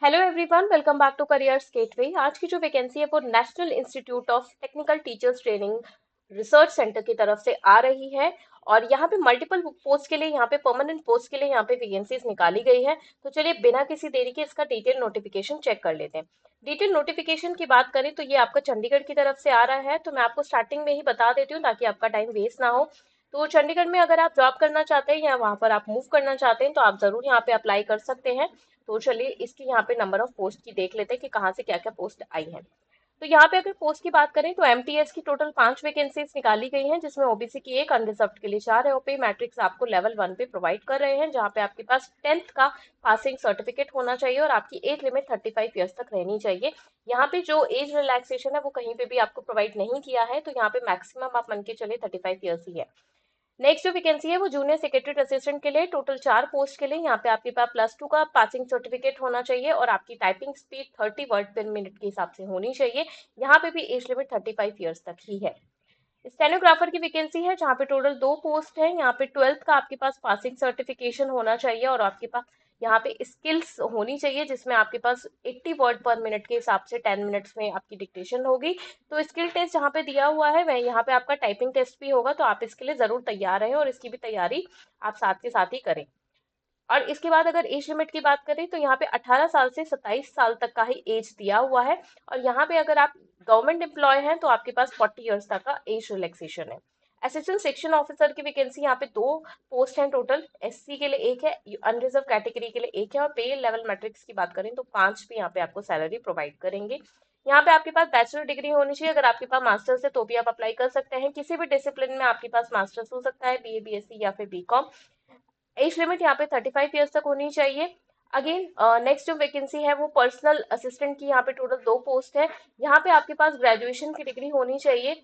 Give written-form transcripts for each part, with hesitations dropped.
Hello everyone, welcome back to careers gateway. आज की जो वैकेंसी है वो national institute of technical teachers training research centre की तरफ से आ रही है। और यहाँ पे मल्टीपल पोस्ट के लिए, यहाँ पे परमानेंट पोस्ट के लिए यहाँ पे वैकेंसीज निकाली गई है। तो चलिए बिना किसी देरी के इसका डिटेल नोटिफिकेशन चेक कर लेते हैं। डिटेल नोटिफिकेशन की बात करें तो ये आपका चंडीगढ़ की तरफ से आ रहा है। तो मैं आपको स्टार्टिंग में ही बता देती हूँ ताकि आपका टाइम वेस्ट ना हो। तो चंडीगढ़ में अगर आप जॉब करना चाहते हैं या वहां पर आप मूव करना चाहते हैं तो आप जरूर यहाँ पे अप्लाई कर सकते हैं। तो चलिए इसकी यहाँ पे नंबर ऑफ पोस्ट की देख लेते हैं कि कहाँ से क्या क्या पोस्ट आई है। तो यहाँ पे अगर पोस्ट की बात करें तो एमटीएस की टोटल 5 वैकेंसीज निकाली गई हैं, जिसमें ओबीसी की एक, अनरिजर्व्ड के लिए 4 है। ओपी मैट्रिक्स आपको लेवल 1 पे प्रोवाइड कर रहे हैं, जहाँ पे आपके पास 10th का पासिंग सर्टिफिकेट होना चाहिए और आपकी एज लिमिट 35 ईयर्स तक रहनी चाहिए। यहाँ पे जो एज रिलैक्सेशन है वो कहीं पे भी आपको प्रोवाइड नहीं किया है, तो यहाँ पे मैक्सिमम आप मन के चले 35 ईयर्स ही है। नेक्स्ट जो वैकेंसी है वो जूनियर सेक्रेटरी असिस्टेंट के लिए, टोटल 4 पोस्ट के लिए। यहाँ पे आपके पास +2 का पासिंग सर्टिफिकेट होना चाहिए और आपकी टाइपिंग स्पीड 30 वर्ड पर मिनट के हिसाब से होनी चाहिए। यहाँ पे भी एज लिमिट 35 ईयर्स तक ही है। स्टेनोग्राफर की वैकेंसी है, जहाँ पे टोटल 2 पोस्ट है। यहाँ पे 12th का आपके पास पासिंग सर्टिफिकेशन होना चाहिए और आपके पास यहाँ पे स्किल्स होनी चाहिए, जिसमें आपके पास 80 वर्ड पर मिनट के हिसाब से 10 मिनट्स में आपकी डिक्टेशन होगी। तो स्किल टेस्ट जहाँ पे दिया हुआ है वह यहाँ पे आपका टाइपिंग टेस्ट भी होगा, तो आप इसके लिए जरूर तैयार रहें और इसकी भी तैयारी आप साथ के साथ ही करें। और इसके बाद अगर एज लिमिट की बात करें तो यहाँ पे 18 साल से 27 साल तक का ही एज दिया हुआ है। और यहाँ पे अगर आप गवर्नमेंट एम्प्लॉय हैं तो आपके पास 40 ईयर्स तक का एज रिलैक्सेशन है। असिस्टेंट सेक्शन ऑफिसर की वैकेंसी यहाँ पे 2 पोस्ट हैं टोटल। एससी के लिए एक है, अनरिजर्व कैटेगरी के लिए एक है। और पे लेवल मैट्रिक्स की बात करें तो 5 भी यहाँ पे आपको सैलरी प्रोवाइड करेंगे। यहाँ पे आपके पास बैचलर डिग्री होनी चाहिए। अगर आपके पास मास्टर्स है तो भी आप अप्लाई कर सकते हैं। किसी भी डिसिप्लिन में आपके पास मास्टर्स हो सकता है, बीए, बीएससी या फिर बीकॉम। एज लिमिट यहाँ पे 35 ईयर्स तक होनी चाहिए। अगेन नेक्स्ट जो वैकेंसी है वो पर्सनल असिस्टेंट की, यहाँ पे टोटल 2 पोस्ट है। यहाँ पे आपके पास ग्रेजुएशन की डिग्री होनी चाहिए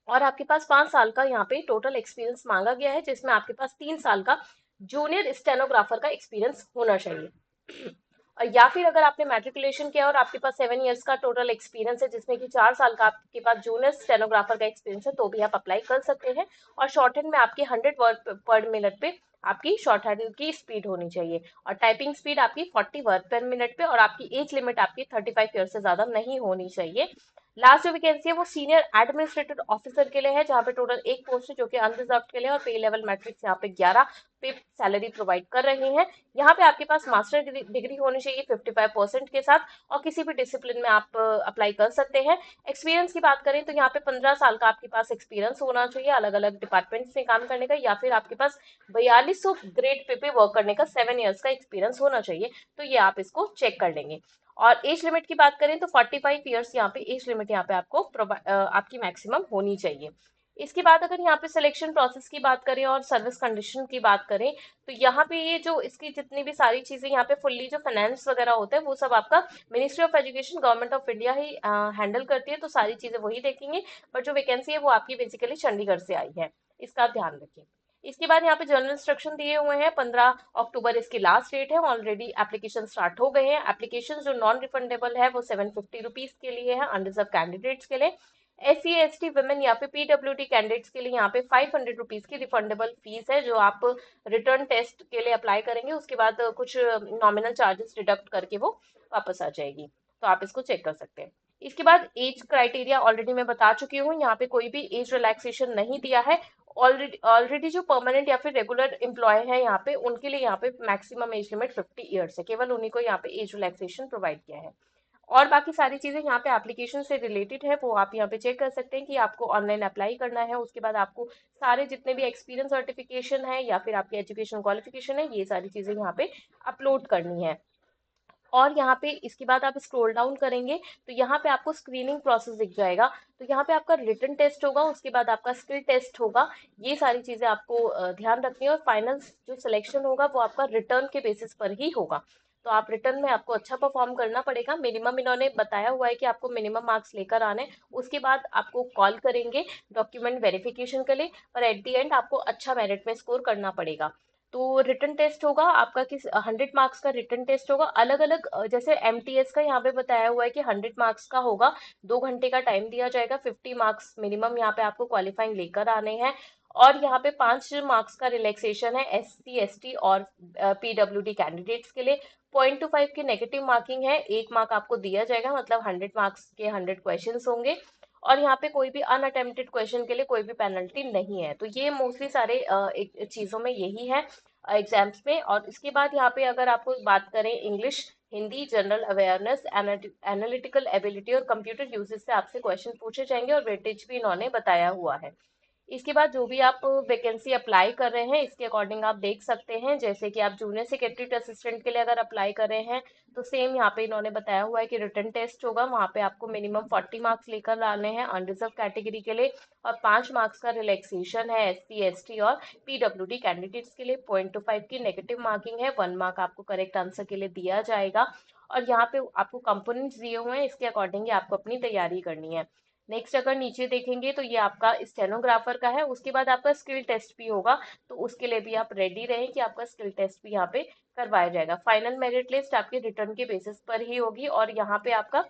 और आपके पास 5 साल का यहाँ पे टोटल एक्सपीरियंस मांगा गया है, जिसमें आपके पास 3 साल का जूनियर स्टेनोग्राफर का एक्सपीरियंस होना चाहिए। और या फिर अगर आपने मैट्रिकुलेशन किया और आपके पास 7 ईयर्स का टोटल एक्सपीरियंस है, जिसमें कि 4 साल का आपके पास जूनियर स्टेनोग्राफर का एक्सपीरियंस है, तो भी आप अप्लाई कर सकते हैं। और शॉर्ट हैंड में आपकी 100 वर्ड पर मिनट पे आपकी शॉर्ट हैंड की स्पीड होनी चाहिए और टाइपिंग स्पीड आपकी 40 वर्ड पर मिनट पे, और आपकी एज लिमिट आपकी 35 ईयर से ज्यादा नहीं होनी चाहिए। लास्ट जो वैकेंसी है वो सीनियर एडमिनिस्ट्रेटिव ऑफिसर के लिए है, जहाँ पे टोटल 1 पोस्ट है जो कि अनरिजर्व के लिए, और पे लेवल मैट्रिक्स यहाँ पे 11 पे सैलरी प्रोवाइड कर रहे हैं। यहाँ पे आपके पास मास्टर डिग्री होनी चाहिए 55% के साथ, और किसी भी डिसिप्लिन में आप अप्लाई कर सकते हैं। एक्सपीरियंस की बात करें तो यहाँ पे 15 साल का आपके पास एक्सपीरियंस होना चाहिए अलग अलग डिपार्टमेंट्स में काम करने का, या फिर आपके पास 4200 ग्रेड पे वर्क करने का 7 ईयर्स का एक्सपीरियंस होना चाहिए। तो ये आप इसको चेक कर लेंगे। और एज लिमिट की बात करें तो 45 ईयर्स यहाँ पे एज लिमिट यहाँ पे आपको आपकी मैक्सिमम होनी चाहिए। इसके बाद अगर यहाँ पे सिलेक्शन प्रोसेस की बात करें और सर्विस कंडीशन की बात करें तो यहाँ पे ये जो इसकी जितनी भी सारी चीजें यहाँ पे फुल्ली जो फाइनेंस वगैरह होता है वो सब आपका ministry of education government of India he handle करती है, तो सारी चीजें वही देखेंगे। बट जो वैकेंसी है वो आपकी बेसिकली चंडीगढ़ से आई है, इसका आप ध्यान रखें। इसके बाद यहाँ पे जनरल इंस्ट्रक्शन दिए हुए हैं, 15 अक्टूबर इसकी लास्ट डेट है। ऑलरेडी एप्लीकेशन स्टार्ट हो गए हैं। एप्लीकेशन जो नॉन रिफंडेबल है वो 750 रुपीज के लिए है अनरिजर्व कैंडिडेट्स के लिए। SC ST वुमेन या फिर PWD कैंडिडेट्स के लिए यहाँ पे 500 रुपीज की रिफंडेबल फीस है, जो आप रिटर्न टेस्ट के लिए अप्लाई करेंगे उसके बाद कुछ नॉमिनल चार्जेस डिडक्ट करके वो वापस आ जाएगी। तो आप इसको चेक कर सकते हैं। इसके बाद एज क्राइटेरिया ऑलरेडी मैं बता चुकी हूँ, यहाँ पे कोई भी एज रिलैक्सेशन नहीं दिया है। ऑलरेडी ऑलरेडी जो परमानेंट या फिर रेगुलर एम्प्लॉय है यहाँ पे उनके लिए यहाँ पे मैक्सिमम एज लिमिट 50 ईयर्स है, केवल उन्हीं को यहाँ पे एज रिलैक्सेशन प्रोवाइड किया है। और बाकी सारी चीजें यहाँ पे एप्लीकेशन से रिलेटेड है, वो आप यहाँ पे चेक कर सकते हैं कि आपको ऑनलाइन अप्लाई करना है। उसके बाद आपको सारे जितने भी एक्सपीरियंस सर्टिफिकेशन है या फिर आपकी एजुकेशन क्वालिफिकेशन है, ये सारी चीजें यहाँ पे अपलोड करनी है। और यहाँ पे इसके बाद आप स्क्रॉल डाउन करेंगे तो यहाँ पे आपको स्क्रीनिंग प्रोसेस दिख जाएगा। तो यहाँ पे आपका रिटन टेस्ट होगा, उसके बाद आपका स्किल टेस्ट होगा। ये सारी चीजें आपको ध्यान रखनी है, और फाइनल जो सिलेक्शन होगा वो आपका रिटर्न के बेसिस पर ही होगा। तो आप रिटर्न में आपको अच्छा परफॉर्म करना पड़ेगा। मिनिमम इन्होंने बताया हुआ है कि आपको मिनिमम मार्क्स लेकर आने, उसके बाद आपको कॉल करेंगे डॉक्यूमेंट वेरिफिकेशन के लिए, पर एट दी एंड आपको अच्छा मेरिट में स्कोर करना पड़ेगा। तो रिटन टेस्ट होगा आपका, किस 100 मार्क्स का रिटन टेस्ट होगा। अलग अलग जैसे एमटीएस का यहाँ पे बताया हुआ है कि 100 मार्क्स का होगा, 2 घंटे का टाइम दिया जाएगा, 50 मार्क्स मिनिमम यहाँ पे आपको क्वालिफाइंग लेकर आने हैं। और यहाँ पे 5 मार्क्स का रिलैक्सेशन है SC ST और PWD कैंडिडेट्स के लिए। 0.25 की नेगेटिव मार्किंग है, 1 मार्क आपको दिया जाएगा, मतलब 100 मार्क्स के 100 क्वेश्चंस होंगे। और यहाँ पे कोई भी अनअटेम्प्टेड क्वेश्चन के लिए कोई भी पेनल्टी नहीं है। तो ये मोस्टली सारे चीजों में यही है एग्जाम्स में। और इसके बाद यहाँ पे अगर आपको बात करें English, Hindi, general awareness, analytical ability और कंप्यूटर यूजेस से आपसे क्वेश्चन पूछे जाएंगे और वेटेज भी इन्होंने बताया हुआ है। इसके बाद जो भी आप वैकेंसी अप्लाई कर रहे हैं इसके अकॉर्डिंग आप देख सकते हैं, जैसे कि आप जूनियर सेक्रेटरी असिस्टेंट के लिए अगर अप्लाई कर रहे हैं तो सेम यहाँ पे इन्होंने बताया हुआ है कि रिटन टेस्ट होगा, वहाँ पे आपको मिनिमम 40 मार्क्स लेकर लाने हैं अनरिजर्व कैटेगरी के लिए। और 5 मार्क्स का रिलैक्सेशन है SC ST और PWD कैंडिडेट्स के लिए। 0.25 की नेगेटिव मार्किंग है, 1 मार्क आपको करेक्ट आंसर के लिए दिया जाएगा। और यहाँ पे आपको कंपोनेंट्स दिए हुए हैं, इसके अकॉर्डिंग ही आपको अपनी तैयारी करनी है। नेक्स्ट अगर नीचे देखेंगे तो ये आपका स्टेनोग्राफर का है। उसके बाद आपका स्किल टेस्ट भी होगा, तो उसके लिए भी आप रेडी रहें कि आपका स्किल टेस्ट भी यहाँ पे करवाया जाएगा। फाइनल मेरिट लिस्ट आपके रिटर्न के बेसिस पर ही होगी और यहाँ पे आपका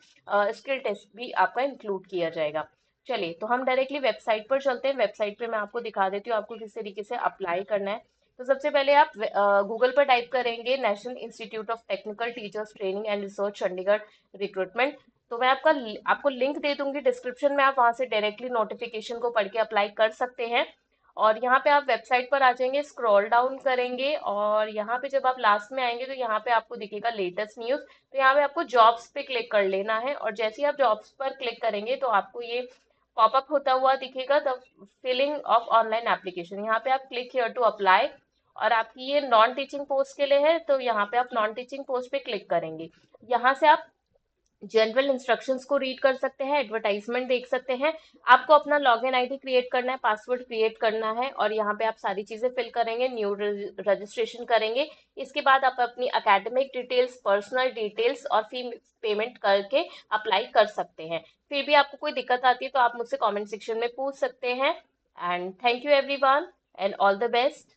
स्किल टेस्ट भी आपका इंक्लूड किया जाएगा। चलिए तो हम डायरेक्टली वेबसाइट पर चलते हैं। वेबसाइट पे मैं आपको दिखा देती हूँ आपको किस तरीके से अप्लाई करना है। तो सबसे पहले आप गूगल पर टाइप करेंगे national institute of technical teachers training and research Chandigarh recruitment. तो मैं आपको लिंक दे दूंगी डिस्क्रिप्शन में, आप वहां से डायरेक्टली नोटिफिकेशन को पढ़ के अप्लाई कर सकते हैं। और यहाँ पे आप वेबसाइट पर आ जाएंगे, स्क्रॉल डाउन करेंगे और यहाँ पे जब आप लास्ट में आएंगे तो यहाँ पे आपको दिखेगा लेटेस्ट न्यूज। तो यहाँ पे आपको जॉब्स पे क्लिक कर लेना है और जैसे ही आप जॉब्स पर क्लिक करेंगे तो आपको ये पॉपअप होता हुआ दिखेगा, the filling of online application. यहाँ पे आप क्लिक हियर टू अप्लाई। और आपकी ये नॉन टीचिंग पोस्ट के लिए है, तो यहाँ पे आप नॉन टीचिंग पोस्ट पे क्लिक करेंगे। यहाँ से आप जनरल इंस्ट्रक्शंस को रीड कर सकते हैं, एडवर्टाइजमेंट देख सकते हैं। आपको अपना लॉगिन आईडी क्रिएट करना है, पासवर्ड क्रिएट करना है और यहाँ पे आप सारी चीजें फिल करेंगे, न्यू रजिस्ट्रेशन करेंगे। इसके बाद आप अपनी एकेडमिक डिटेल्स, पर्सनल डिटेल्स और फी पेमेंट करके अप्लाई कर सकते हैं। फिर भी आपको कोई दिक्कत आती है तो आप मुझसे कमेंट सेक्शन में पूछ सकते हैं। And thank you everyone and all the best.